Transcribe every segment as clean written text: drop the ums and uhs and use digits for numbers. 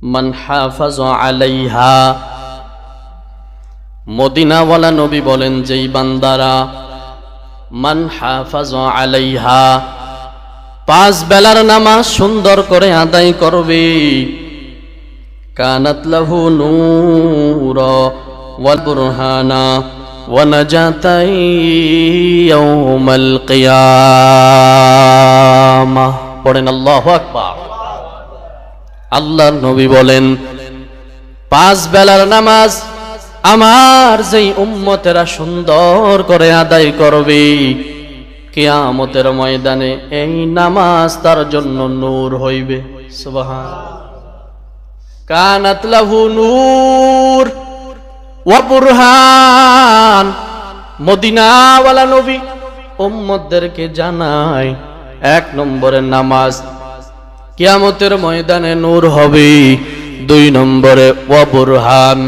মান হাফাযা আলাইহা, মদিনাওয়ালা নবী বলেন যেই বান্দারা মান হাফাযা আলাইহা, 5 বেলার নামাজ সুন্দর করে আদায় করবে, কানাত লাহু নূরা ওয়াল বুরহানা ওয়া নাজাতাই ইয়াউমাল কিয়ামাহ। পড়েন আল্লাহু আকবার। আল্লাহর নবী বলেন 5 বেলার নামাজ আমার যেই উম্মতেরা সুন্দর করে আদায় করবে, কিয়ামতের ময়দানে এই নামাজ তার জন্য নূর হইবে। সুবহানাল্লাহ। কানাত লাহু নূর ওয়া বুরহান, মদিনাওয়ালা নবী উম্মতদেরকে জানায় 1 নম্বরে নামাজ কিয়ামতের ময়দানে নূর হবে, 2 নম্বরে ওয়া বুরহান,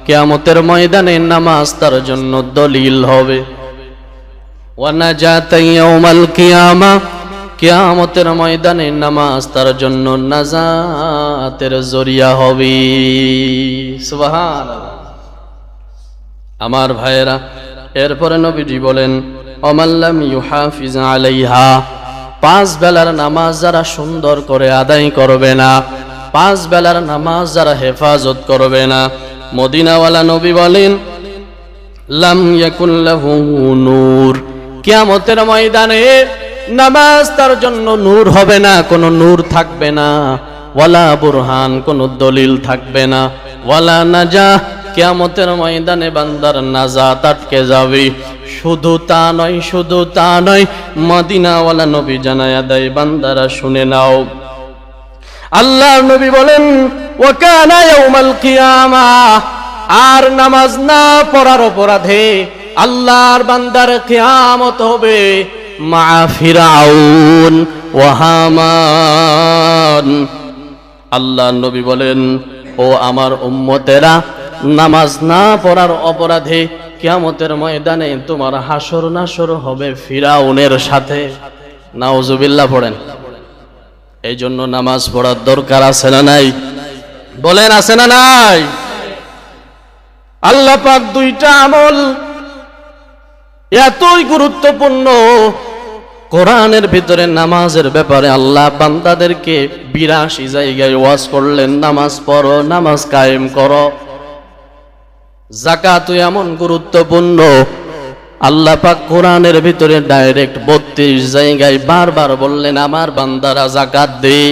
কিয়ামতের ময়দানে নামাজ তার জন্য দলিল হবে, ওয়া নাজাতাই ইয়াউমাল কিয়ামা, কিয়ামতের ময়দানে নামাজ তার জন্য নাজাতের জরিয়া হবে। সুবহানাল্লাহ। আমার ভাইয়েরা, এরপরে নবীজি বলেন অমাল্লাম ইউহাফিজ আলাইহা, 5 বেলার নামাজ যারা সুন্দর করে আদায় করবে না, 5 বেলার নামাজ যারা হেফাজত করবে না, মদিনাওয়ালা নবী বলেন লাম ইয়াকুন লাহু নূর, কিয়ামতের ময়দানে নামাজ তার জন্য নূর হবে না, কোনো নূর থাকবে না, ওয়ালা বুরহান, কোনো দলিল থাকবে না, ওয়ালা নাজাহ, কিয়ামতের ময়দানে বান্দার নাজাত আটকে যাবে। শুধু তা নয়, মদিনাওয়ালা নবী জানায়া দেয়, বান্দারা শুনে নাও, আল্লাহর নবী বলেন ওয়া কানা ইয়াউমাল কিয়ামাহ, আর নামাজ না পড়ার অপরাধে আল্লাহর বান্দার কিয়ামত হবে মা ফিরাউন ওয়া হামান। আল্লাহর নবী বলেন ও আমার উম্মতেরা, নামাজ না পড়ার অপরাধে কিয়ামতের ময়দানে তোমার হাসর নাসর হবে ফিরাউনের সাথে। নাউজুবিল্লাহ পড়েন। এই জন্য নামাজ পড়ার দরকার আছে না নাই? বলেন আছে না নাই? আল্লাহ পাক 2টা আমল এতই গুরুত্বপূর্ণ, কোরআনের ভিতরে নামাজের ব্যাপারে আল্লাহ বান্দাদেরকে 82 জায়গায় ওয়াজ করলেন, নামাজ পড়ো, নামাজ কায়েম করো। যাকাত এমন গুরুত্বপূর্ণ, আল্লাহ পাক কোরআনের ভিতরে ডাইরেক্ট 32 জায়গায় বারবার বললেন আমার বান্দারা যাকাত দেয়।